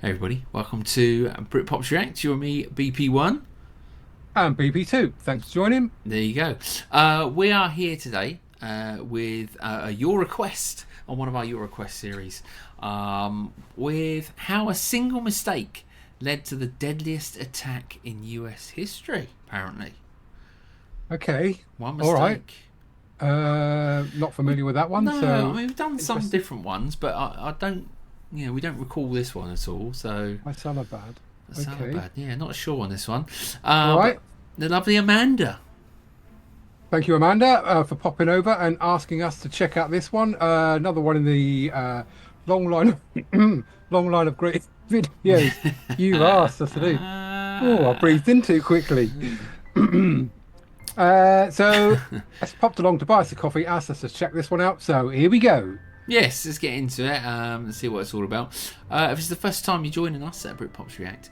Hey everybody, welcome to Britpop's React. You're me, BP1. And BP2. Thanks for joining. There you go. We are here today with your request on one of our Your Request series with how a single mistake led to the deadliest attack in US history, apparently. Okay. One mistake. All right. Not familiar with that one. No, So I mean, we've done some different ones, but I don't, we don't recall this one at all. So Islamabad. Islamabad, yeah, not sure on this one. All right. The lovely Amanda. Thank you, Amanda, for popping over and asking us to check out this one. Another one in the long line of great videos you asked us to do. Oh, I breathed in too quickly. So let's popped along to Buymeacoffee, asked us to check this one out. So here we go. Yes, let's get into it and see what it's all about. If it's the first time you're joining us at Britpop's React,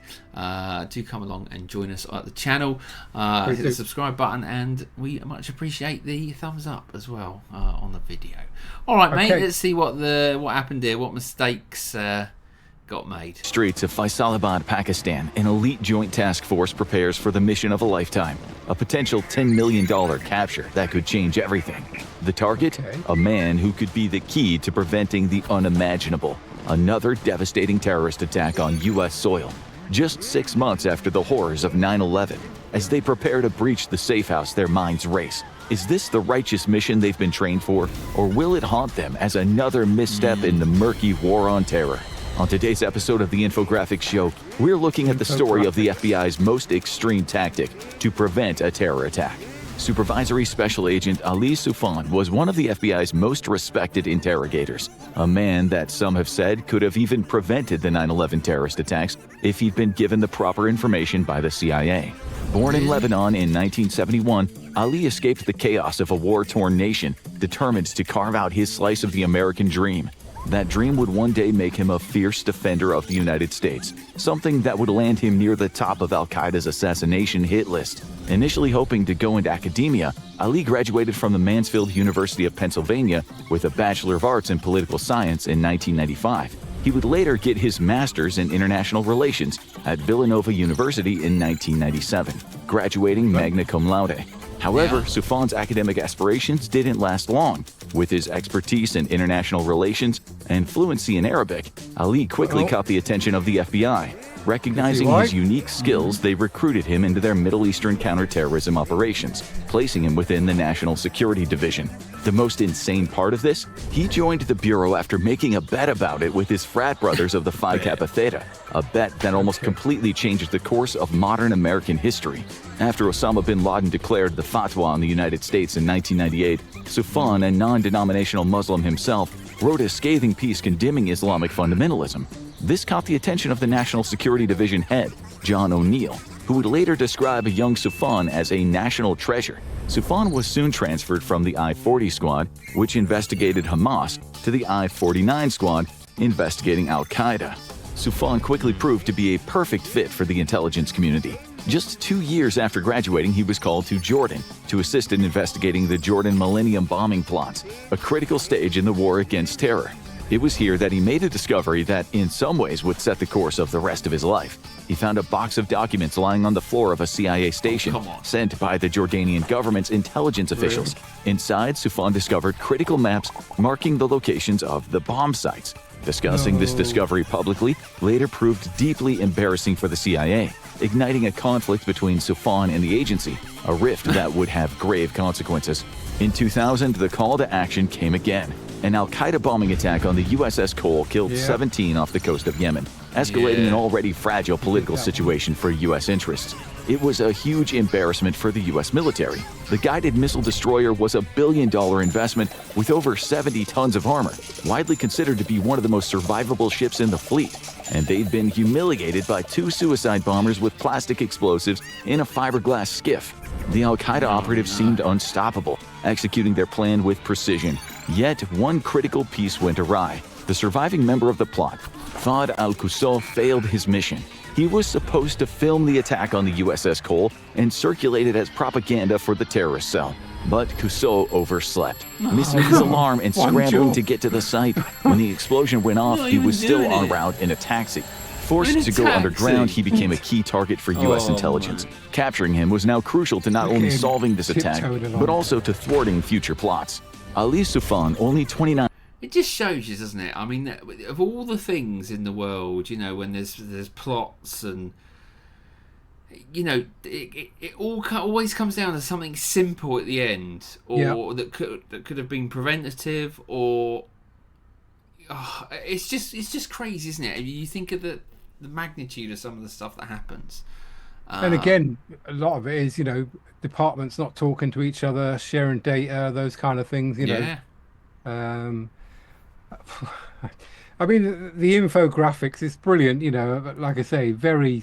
do come along and join us at the channel. Hit the subscribe button, and we much appreciate the thumbs up as well on the video. All right, mate. Let's see what happened here. What mistakes got made. Streets of Faisalabad, Pakistan, an elite joint task force prepares for the mission of a lifetime. A potential $10 million capture that could change everything. The target? A man who could be the key to preventing the unimaginable. Another devastating terrorist attack on U.S. soil. Just 6 months after the horrors of 9/11. As they prepare to breach the safe house, their minds race. Is this the righteous mission they've been trained for? Or will it haunt them as another misstep in the murky war on terror? On today's episode of the Infographics Show, we're looking at the story of the FBI's most extreme tactic to prevent a terror attack. Supervisory Special Agent Ali Soufan was one of the FBI's most respected interrogators, a man that some have said could have even prevented the 9/11 terrorist attacks if he'd been given the proper information by the CIA. Born in Lebanon in 1971, Ali escaped the chaos of a war-torn nation, determined to carve out his slice of the American dream. That dream would one day make him a fierce defender of the United States, something that would land him near the top of Al-Qaeda's assassination hit list. Initially hoping to go into academia, Ali graduated from the Mansfield University of Pennsylvania with a Bachelor of Arts in Political Science in 1995. He would later get his master's in international relations at Villanova University in 1997, graduating magna cum laude. However, Soufan's academic aspirations didn't last long. With his expertise in international relations and fluency in Arabic, Ali quickly caught the attention of the FBI. Recognizing his unique skills, they recruited him into their Middle Eastern counterterrorism operations, placing him within the National Security Division. The most insane part of this? He joined the Bureau after making a bet about it with his frat brothers of the Phi Kappa Theta, a bet that almost completely changed the course of modern American history. After Osama bin Laden declared the fatwa on the United States in 1998, Soufan, a non-denominational Muslim himself, wrote a scathing piece condemning Islamic fundamentalism. This caught the attention of the National Security Division head, John O'Neill, who would later describe a young Soufan as a national treasure. Soufan was soon transferred from the I-40 squad, which investigated Hamas, to the I-49 squad, investigating Al-Qaeda. Soufan quickly proved to be a perfect fit for the intelligence community. Just 2 years after graduating, he was called to Jordan to assist in investigating the Jordan Millennium bombing plots, a critical stage in the war against terror. It was here that he made a discovery that in some ways would set the course of the rest of his life. He found a box of documents lying on the floor of a CIA station sent by the Jordanian government's intelligence officials. Inside, Soufan discovered critical maps marking the locations of the bomb sites. Discussing this discovery publicly later proved deeply embarrassing for the CIA, igniting a conflict between Soufan and the agency, a rift that would have grave consequences. In 2000, the call to action came again. An Al-Qaeda bombing attack on the USS Cole killed 17 off the coast of Yemen, escalating an already fragile political situation for U.S. interests. It was a huge embarrassment for the U.S. military. The guided missile destroyer was a billion-dollar investment with over 70 tons of armor, widely considered to be one of the most survivable ships in the fleet. And they'd been humiliated by 2 suicide bombers with plastic explosives in a fiberglass skiff. The Al-Qaeda operatives seemed unstoppable, executing their plan with precision. Yet one critical piece went awry. The surviving member of the plot, Fahd al-Qussaw, failed his mission. He was supposed to film the attack on the USS Cole and circulate it as propaganda for the terrorist cell. But Qussaw overslept, missing his alarm and scrambling to get to the site. When the explosion went off, he was still en route in a taxi. Forced to go underground, he became a key target for U.S. intelligence. Man. Capturing him was now crucial to not only solving this attack, but also to thwarting future plots. Ali Soufan, only 29. It just shows you, doesn't it? I mean, of all the things in the world, you know, when there's plots and, you know, it always comes down to something simple at the end, or that could have been preventative, or it's just crazy, isn't it? You think of the magnitude of some of the stuff that happens. And again, a lot of it is, you know, departments not talking to each other, sharing data, those kind of things, you know. I mean, the infographics is brilliant, you know, like I say, very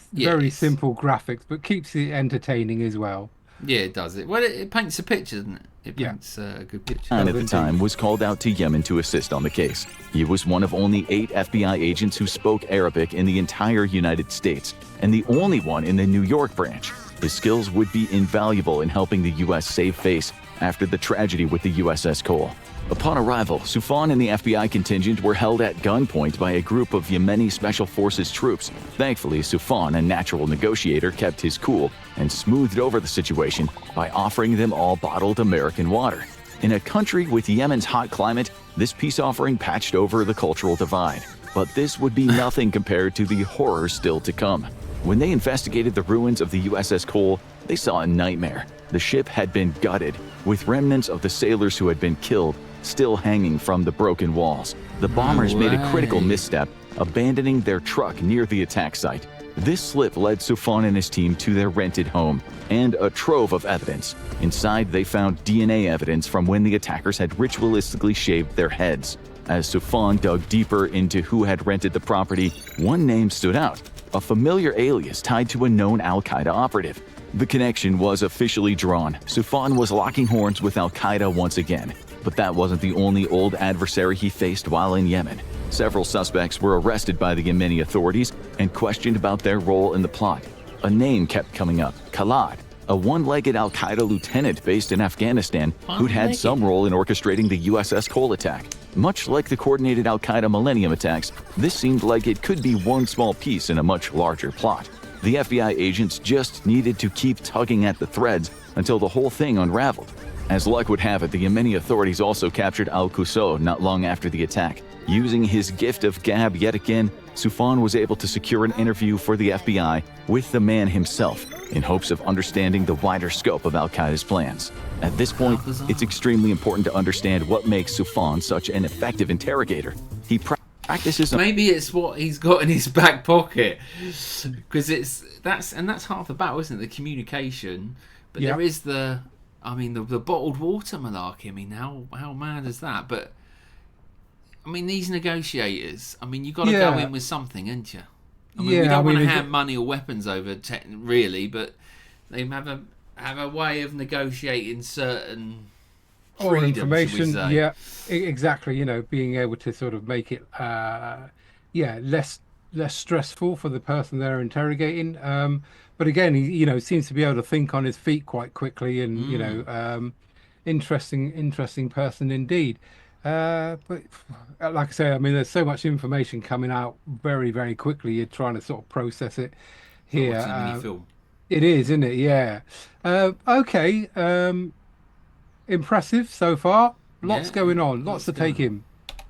simple graphics, but keeps it entertaining as well. Yeah, it does. Well, it paints a picture, doesn't it? It paints a good picture. And at the time was called out to Yemen to assist on the case. He was one of only 8 FBI agents who spoke Arabic in the entire United States, and the only one in the New York branch. His skills would be invaluable in helping the U.S. save face after the tragedy with the USS Cole. Upon arrival, Soufan and the FBI contingent were held at gunpoint by a group of Yemeni Special Forces troops. Thankfully, Soufan, a natural negotiator, kept his cool and smoothed over the situation by offering them all bottled American water. In a country with Yemen's hot climate, this peace offering patched over the cultural divide. But this would be nothing compared to the horrors still to come. When they investigated the ruins of the USS Cole, they saw a nightmare. The ship had been gutted, with remnants of the sailors who had been killed still hanging from the broken walls. The bombers made a critical misstep, abandoning their truck near the attack site. This slip led Soufan and his team to their rented home and a trove of evidence. Inside, they found DNA evidence from when the attackers had ritualistically shaved their heads. As Soufan dug deeper into who had rented the property, one name stood out, a familiar alias tied to a known Al-Qaeda operative. The connection was officially drawn. Soufan was locking horns with Al-Qaeda once again. But that wasn't the only old adversary he faced while in Yemen. Several suspects were arrested by the Yemeni authorities and questioned about their role in the plot. A name kept coming up, Khalad, a one-legged Al-Qaeda lieutenant based in Afghanistan who'd had some role in orchestrating the USS Cole attack. Much like the coordinated Al-Qaeda Millennium attacks, this seemed like it could be one small piece in a much larger plot. The FBI agents just needed to keep tugging at the threads until the whole thing unraveled. As luck would have it, the Yemeni authorities also captured Al-Quso not long after the attack. Using his gift of gab yet again, Soufan was able to secure an interview for the FBI with the man himself in hopes of understanding the wider scope of Al-Qaeda's plans. At this point, it's extremely important to understand what makes Soufan such an effective interrogator. He practices... Maybe it's what he's got in his back pocket, because that's half the battle, isn't it? The communication, but there is the bottled water malarkey. I mean, how mad is that? But I mean, these negotiators. I mean, you got to go in with something, ain't you? I mean, we don't want to hand money or weapons over, really, but they have a way of negotiating certain or information. Yeah, exactly. You know, being able to sort of make it, less stressful for the person they're interrogating. But again, he seems to be able to think on his feet quite quickly, and interesting person indeed. But like I say, I mean, there's so much information coming out very, very quickly. You're trying to sort of process it here. It is, isn't it? Yeah. Okay. Impressive so far. Lots going on. Lots to take in.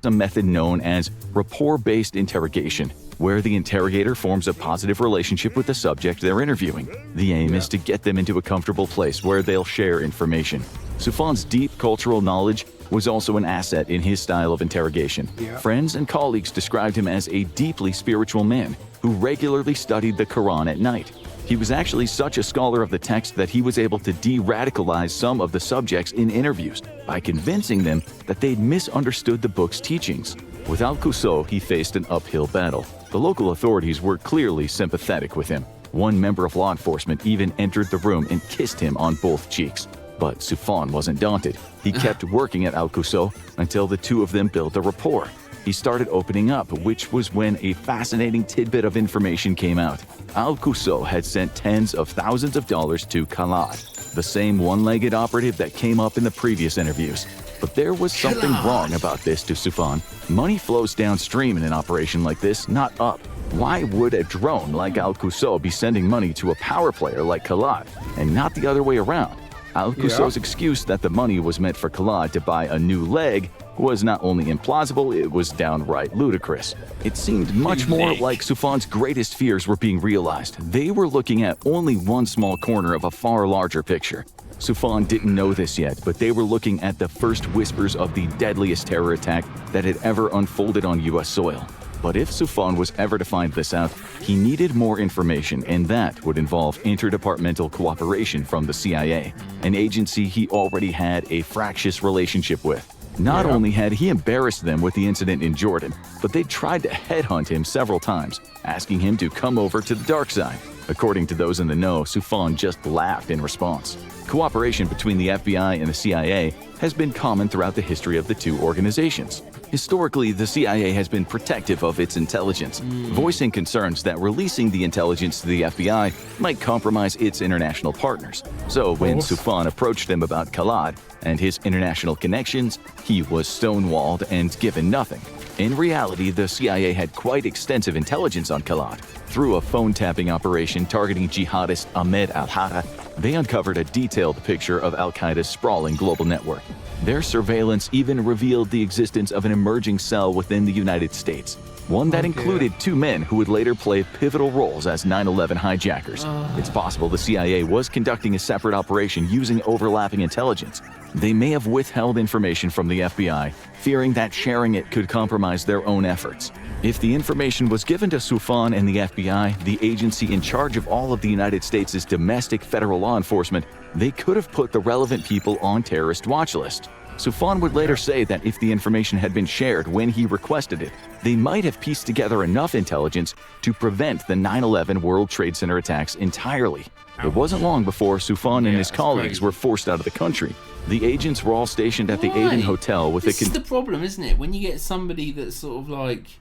A method known as rapport-based interrogation, where the interrogator forms a positive relationship with the subject they're interviewing. The aim is to get them into a comfortable place where they'll share information. Soufan's deep cultural knowledge was also an asset in his style of interrogation. Friends and colleagues described him as a deeply spiritual man who regularly studied the Quran at night. He was actually such a scholar of the text that he was able to de-radicalize some of the subjects in interviews by convincing them that they'd misunderstood the book's teachings. With Al-Quso, he faced an uphill battle. The local authorities were clearly sympathetic with him. One member of law enforcement even entered the room and kissed him on both cheeks. But Soufan wasn't daunted. He kept working at Al-Quso until the two of them built a rapport. He started opening up, which was when a fascinating tidbit of information came out. Al-Quso had sent tens of thousands of dollars to Khalad, the same one-legged operative that came up in the previous interviews. But there was something wrong about this to Soufan. Money flows downstream in an operation like this, not up. Why would a drone like Al-Qusaw be sending money to a power player like Khalad, and not the other way around? Al-Qusaw's excuse that the money was meant for Khalad to buy a new leg was not only implausible, it was downright ludicrous. It seemed much more like Soufan's greatest fears were being realized. They were looking at only one small corner of a far larger picture. Soufan didn't know this yet, but they were looking at the first whispers of the deadliest terror attack that had ever unfolded on U.S. soil. But if Soufan was ever to find this out, he needed more information, and that would involve interdepartmental cooperation from the CIA, an agency he already had a fractious relationship with. Not only had he embarrassed them with the incident in Jordan, but they tried to headhunt him several times, asking him to come over to the dark side. According to those in the know, Soufan just laughed in response. Cooperation between the FBI and the CIA has been common throughout the history of the two organizations. Historically, the CIA has been protective of its intelligence, voicing concerns that releasing the intelligence to the FBI might compromise its international partners. So when Soufan approached them about Khalad and his international connections, he was stonewalled and given nothing. In reality, the CIA had quite extensive intelligence on Khalad. Through a phone-tapping operation targeting jihadist Ahmed al-Hara, they uncovered a detailed picture of al-Qaeda's sprawling global network. Their surveillance even revealed the existence of an emerging cell within the United States, one that included two men who would later play pivotal roles as 9/11 hijackers. It's possible the CIA was conducting a separate operation using overlapping intelligence. They may have withheld information from the FBI, fearing that sharing it could compromise their own efforts. If the information was given to Soufan and the FBI, the agency in charge of all of the United States' domestic federal law enforcement, they could have put the relevant people on terrorist watch list. Soufan would later say that if the information had been shared when he requested it, they might have pieced together enough intelligence to prevent the 9/11 World Trade Center attacks entirely. It wasn't long before Soufan and his colleagues were forced out of the country. The agents were all stationed at the Aden Hotel with This is the problem, isn't it? When you get somebody that's sort of like,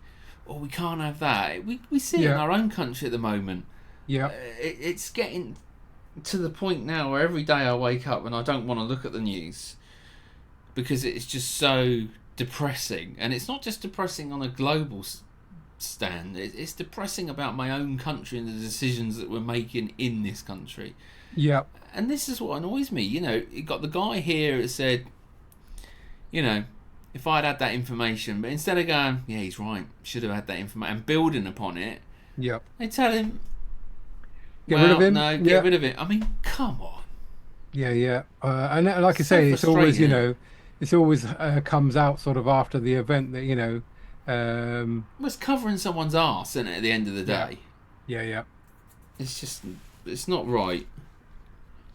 oh, we can't have that. We see it in our own country at the moment. Yeah. It's getting to the point now where every day I wake up and I don't want to look at the news because it's just so depressing. And it's not just depressing on a global stand. It's depressing about my own country and the decisions that we're making in this country. Yeah. And this is what annoys me. You know, you got the guy here that said, you know, if I'd had that information, but instead of going, yeah, he's right, should have had that information, and building upon it, they tell him, get rid of him. No, get rid of it. I mean, come on. Yeah. And like I say, it's always, you know, it's always comes out sort of after the event that, you know. Well, it's covering someone's arse, isn't it, at the end of the day? Yeah. It's just, it's not right.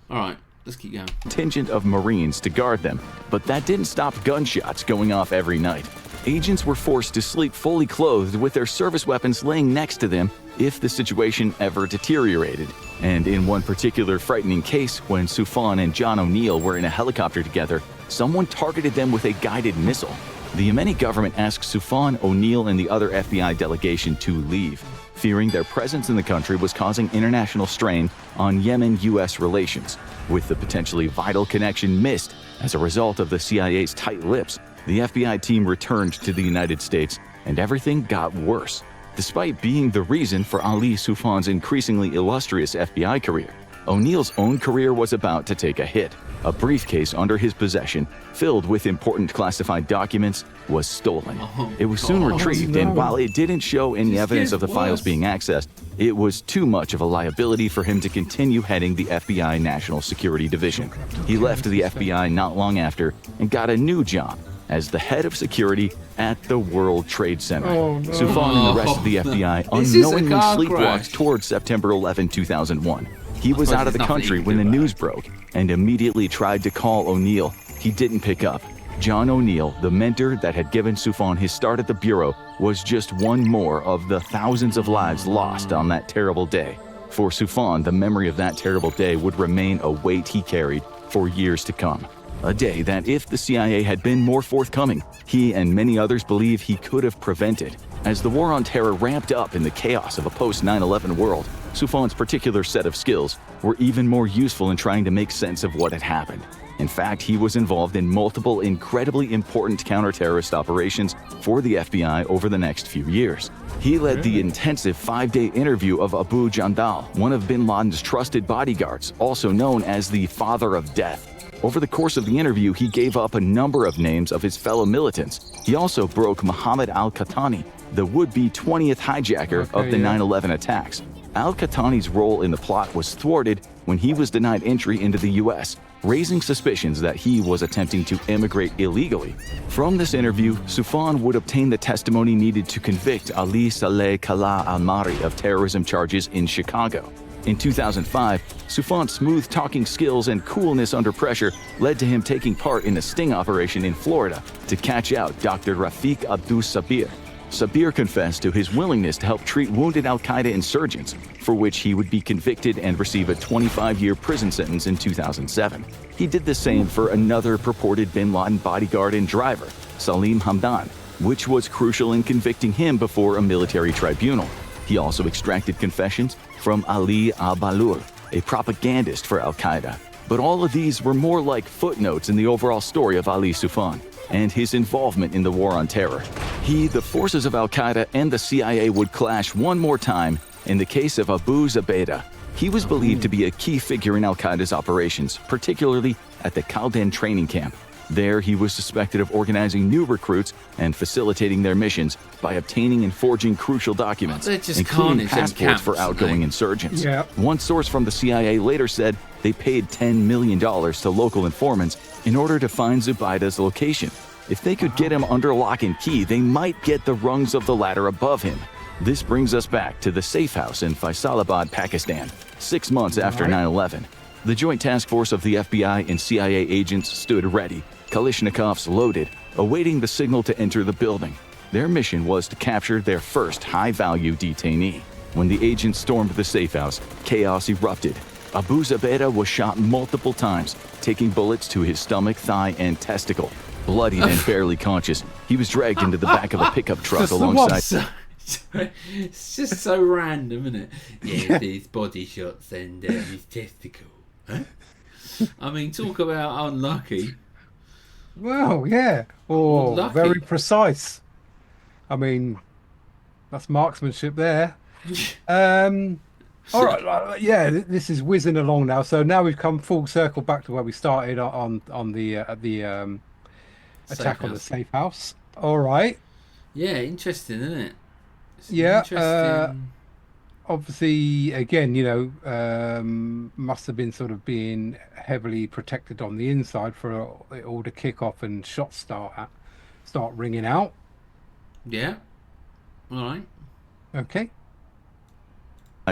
All right. Let's keep going. Contingent of Marines to guard them, but that didn't stop gunshots going off every night. Agents were forced to sleep fully clothed with their service weapons laying next to them if the situation ever deteriorated. And in one particular frightening case, when Soufan and John O'Neill were in a helicopter together, someone targeted them with a guided missile. The Yemeni government asked Soufan, O'Neill, and the other FBI delegation to leave, fearing their presence in the country was causing international strain on Yemen-U.S. relations. With the potentially vital connection missed as a result of the CIA's tight lips, the FBI team returned to the United States, and everything got worse. Despite being the reason for Ali Soufan's increasingly illustrious FBI career, O'Neill's own career was about to take a hit. A briefcase under his possession, filled with important classified documents, was stolen. It was soon retrieved, and while it didn't show any evidence of the files being accessed, it was too much of a liability for him to continue heading the FBI National Security Division. He left the FBI not long after and got a new job as the head of security at the World Trade Center. Soufan and the rest of the FBI unknowingly sleepwalked towards September 11, 2001. He was out of the country when the news broke and immediately tried to call O'Neill. He didn't pick up. John O'Neill, the mentor that had given Soufan his start at the Bureau, was just one more of the thousands of lives lost on that terrible day. For Soufan, the memory of that terrible day would remain a weight he carried for years to come. A day that, if the CIA had been more forthcoming, he and many others believe he could have prevented. As the war on terror ramped up in the chaos of a post-9/11 world, Soufan's particular set of skills were even more useful in trying to make sense of what had happened. In fact, he was involved in multiple incredibly important counter-terrorist operations for the FBI over the next few years. He led the intensive 5-day interview of Abu Zubaydah, one of bin Laden's trusted bodyguards, also known as the Father of Death. Over the course of the interview, he gave up a number of names of his fellow militants. He also broke Mohammed al-Qahtani, the would-be 20th hijacker of the 9/11 attacks. Al-Qahtani's role in the plot was thwarted when he was denied entry into the U.S., raising suspicions that he was attempting to immigrate illegally. From this interview, Soufan would obtain the testimony needed to convict Ali Saleh Kala al-Mari of terrorism charges in Chicago. In 2005, Soufan's smooth-talking skills and coolness under pressure led to him taking part in a sting operation in Florida to catch out Dr. Rafiq Abdus Sabir. Sabir confessed to his willingness to help treat wounded al-Qaeda insurgents, for which he would be convicted and receive a 25-year prison sentence in 2007. He did the same for another purported bin Laden bodyguard and driver, Salim Hamdan, which was crucial in convicting him before a military tribunal. He also extracted confessions from Ali al-Balul, a propagandist for al-Qaeda. But all of these were more like footnotes in the overall story of Ali Soufan and his involvement in the war on terror. He, the forces of al-Qaeda, and the CIA would clash one more time in the case of Abu Zubaydah. He was believed to be a key figure in al-Qaeda's operations, particularly at the Khaldan training camp. There, he was suspected of organizing new recruits and facilitating their missions by obtaining and forging crucial documents, including passports for outgoing insurgents. One source from the CIA later said they paid $10 million to local informants in order to find Zubaydah's location. If they could get him under lock and key, they might get the rungs of the ladder above him. This brings us back to the safe house in Faisalabad, Pakistan, 6 months after 9/11. The joint task force of the FBI and CIA agents stood ready, Kalashnikovs loaded, awaiting the signal to enter the building. Their mission was to capture their first high-value detainee. When the agents stormed the safe house, chaos erupted. Abu Zubaydah was shot multiple times, taking bullets to his stomach, thigh, and testicle. Bloodied and barely conscious, he was dragged into the back of a pickup truck alongside... It's just so random, isn't it? Yeah, his body shots and his testicle. Huh? I mean, talk about unlucky. Well, yeah. Or very precise. I mean, that's marksmanship there. All right, yeah, this is whizzing along now. So now we've come full circle back to where we started on the attack on the safe house. All right. Yeah, interesting, isn't it? Obviously, again, you know, must have been sort of being heavily protected on the inside for it all to kick off and shots start ringing out. Yeah. All right. Okay.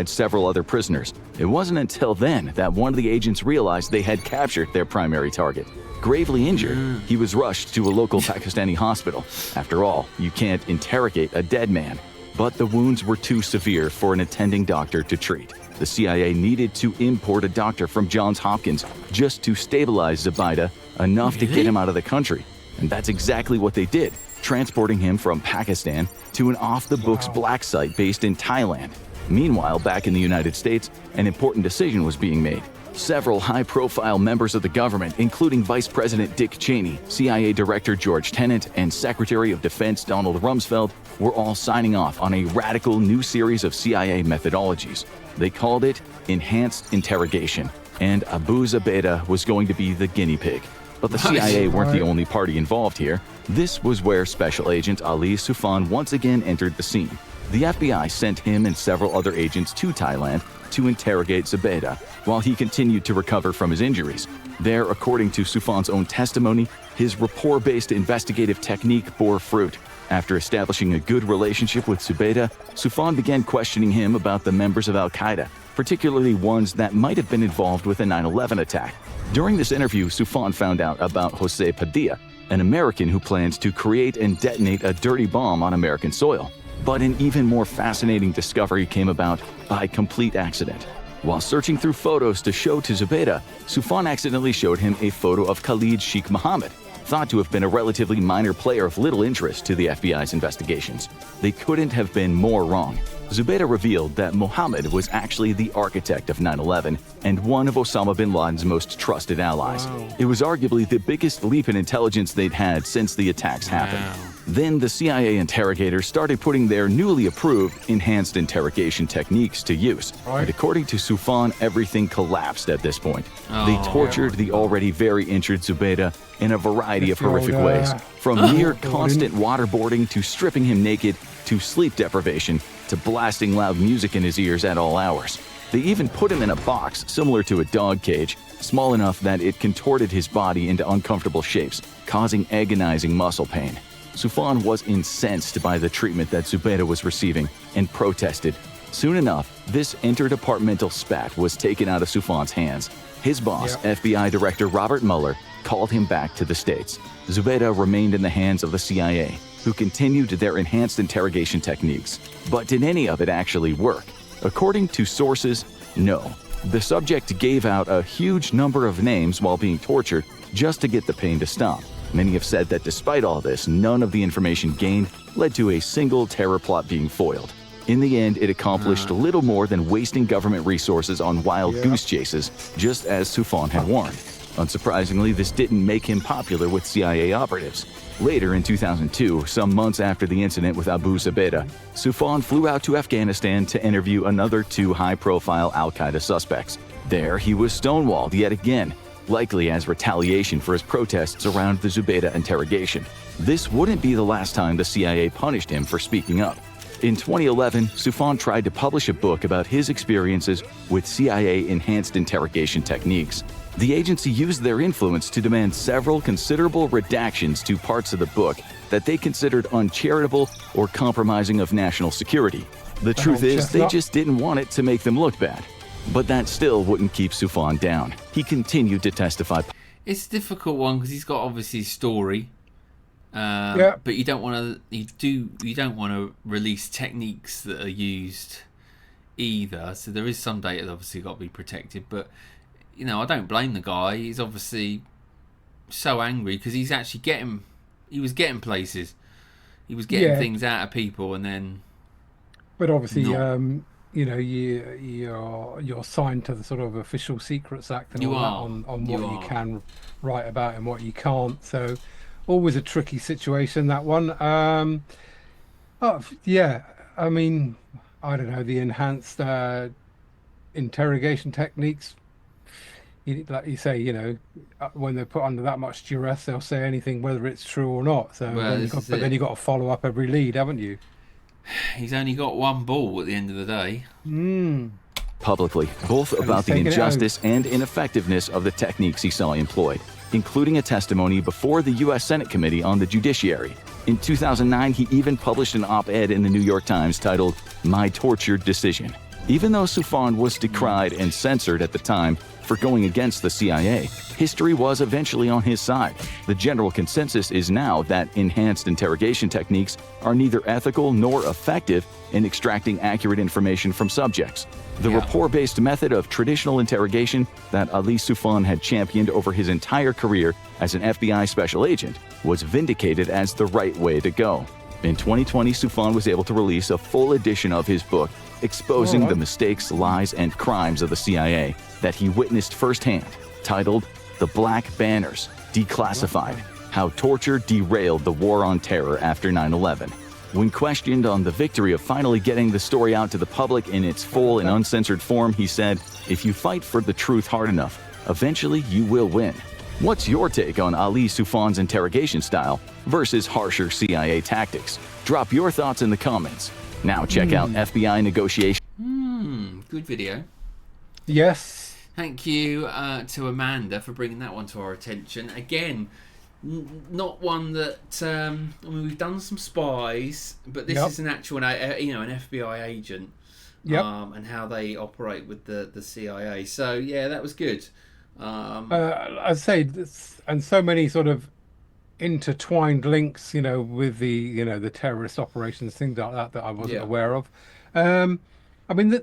Several other prisoners. It wasn't until then that one of the agents realized they had captured their primary target. Gravely injured, he was rushed to a local Pakistani hospital. After all, you can't interrogate a dead man. But the wounds were too severe for an attending doctor to treat. The CIA needed to import a doctor from Johns Hopkins just to stabilize Zubaydah enough to get him out of the country. And that's exactly what they did, transporting him from Pakistan to an off-the-books black site based in Thailand. Meanwhile, back in the United States, an important decision was being made. Several high-profile members of the government, including Vice President Dick Cheney, CIA Director George Tenet, and Secretary of Defense Donald Rumsfeld, were all signing off on a radical new series of CIA methodologies. They called it Enhanced Interrogation, and Abu Zubaydah was going to be the guinea pig. But the CIA weren't the only party involved here. This was where Special Agent Ali Soufan once again entered the scene. The FBI sent him and several other agents to Thailand to interrogate Zubaydah while he continued to recover from his injuries. There, according to Soufan's own testimony, his rapport-based investigative technique bore fruit. After establishing a good relationship with Zubaydah, Soufan began questioning him about the members of al-Qaeda, particularly ones that might have been involved with the 9/11 attack. During this interview, Soufan found out about Jose Padilla, an American who plans to create and detonate a dirty bomb on American soil. But an even more fascinating discovery came about by complete accident. While searching through photos to show to Zubaydah, Soufan accidentally showed him a photo of Khalid Sheikh Mohammed, thought to have been a relatively minor player of little interest to the FBI's investigations. They couldn't have been more wrong. Zubaydah revealed that Mohammed was actually the architect of 9/11 and one of Osama bin Laden's most trusted allies. It was arguably the biggest leap in intelligence they'd had since the attacks happened. Then the CIA interrogators started putting their newly approved enhanced interrogation techniques to use. And according to Soufan, everything collapsed at this point. They tortured the already very injured Zubaydah in a variety of horrific ways, from near constant waterboarding to stripping him naked to sleep deprivation to blasting loud music in his ears at all hours. They even put him in a box similar to a dog cage, small enough that it contorted his body into uncomfortable shapes, causing agonizing muscle pain. Soufan was incensed by the treatment that Zubaydah was receiving and protested. Soon enough, this interdepartmental spat was taken out of Soufan's hands. His boss, FBI Director Robert Mueller, called him back to the States. Zubaydah remained in the hands of the CIA, who continued their enhanced interrogation techniques. But did any of it actually work? According to sources, no. The subject gave out a huge number of names while being tortured just to get the pain to stop. Many have said that despite all this, none of the information gained led to a single terror plot being foiled. In the end, it accomplished little more than wasting government resources on wild goose chases, just as Soufan had warned. Unsurprisingly, this didn't make him popular with CIA operatives. Later in 2002, some months after the incident with Abu Zubaydah, Soufan flew out to Afghanistan to interview another 2 high-profile al-Qaeda suspects. There, he was stonewalled yet again, likely as retaliation for his protests around the Zubaydah interrogation. This wouldn't be the last time the CIA punished him for speaking up. In 2011, Soufan tried to publish a book about his experiences with CIA enhanced interrogation techniques. The agency used their influence to demand several considerable redactions to parts of the book that they considered uncharitable or compromising of national security. The truth is, they just didn't want it to make them look bad. But that still wouldn't keep Soufan down. He continued to testify. It's a difficult one because he's got obviously a story, but you don't want to release techniques that are used either. So there is some data that obviously got to be protected. But you know, I don't blame the guy. He's obviously so angry because he's actually he was getting places. He was getting things out of people, and then. But obviously, you know, you're signed to the sort of Official Secrets Act and all that on what you can write about and what you can't. So, always a tricky situation, that one. I mean, I don't know, the enhanced interrogation techniques. Like you say, you know, when they're put under that much duress, they'll say anything, whether it's true or not. So, then you've got to follow up every lead, haven't you? He's only got one ball at the end of the day. Publicly, both about the injustice and ineffectiveness of the techniques he saw employed, including a testimony before the U.S. Senate Committee on the Judiciary. In 2009, he even published an op-ed in the New York Times titled, "My Tortured Decision." Even though Soufan was decried and censored at the time for going against the CIA, history was eventually on his side. The general consensus is now that enhanced interrogation techniques are neither ethical nor effective in extracting accurate information from subjects. The rapport-based method of traditional interrogation that Ali Soufan had championed over his entire career as an FBI special agent was vindicated as the right way to go. In 2020, Soufan was able to release a full edition of his book exposing the mistakes, lies, and crimes of the CIA that he witnessed firsthand, titled The Black Banners, Declassified, How Torture Derailed the War on Terror After 9/11. When questioned on the victory of finally getting the story out to the public in its full and uncensored form, he said, "If you fight for the truth hard enough, eventually you will win." What's your take on Ali Soufan's interrogation style versus harsher CIA tactics? Drop your thoughts in the comments. Now check out FBI Negotiation. Good video. Yes. Thank you to Amanda for bringing that one to our attention. Again, not one that I mean, we've done some spies, but this is an actual, an FBI agent, and how they operate with the CIA. So yeah, that was good. I'd say, and so many sort of intertwined links, with the terrorist operations, things like that I wasn't aware of. I mean,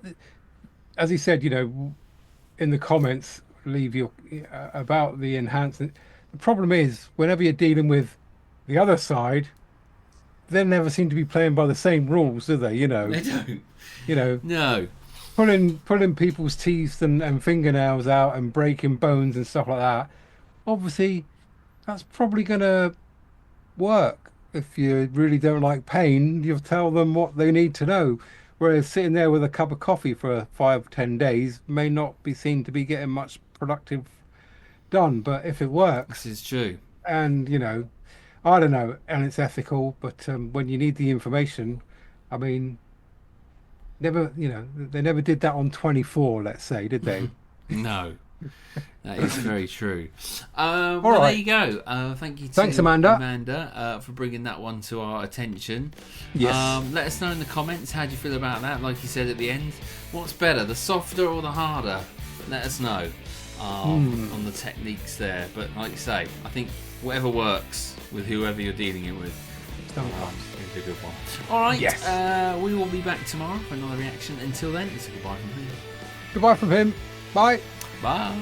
as he said, in the comments, leave your about the enhancement. The problem is, whenever you're dealing with the other side, they never seem to be playing by the same rules, do they? They don't. No. Pulling people's teeth and fingernails out and breaking bones and stuff like that. Obviously, that's probably going to work. if you really don't like pain, you tell them what they need to know. Whereas sitting there with a cup of coffee for 5 or 10 days may not be seen to be getting much productive done. But if it works, This is true. and I don't know, and it's ethical, but when you need the information, I mean, never, they never did that on 24, let's say, did they? No. That is very true. All well, right. there you go. Thank you to Thanks, Amanda. for bringing that one to our attention. Yes. Let us know in the comments how do you feel about that. Like you said at the end, what's better, the softer or the harder? Let us know on the techniques there. But like you say, I think whatever works with whoever you're dealing it with. Is a good one. All right. Yes. We will be back tomorrow for another reaction. Until then, it's a goodbye from me. Goodbye from him. Bye. Bye.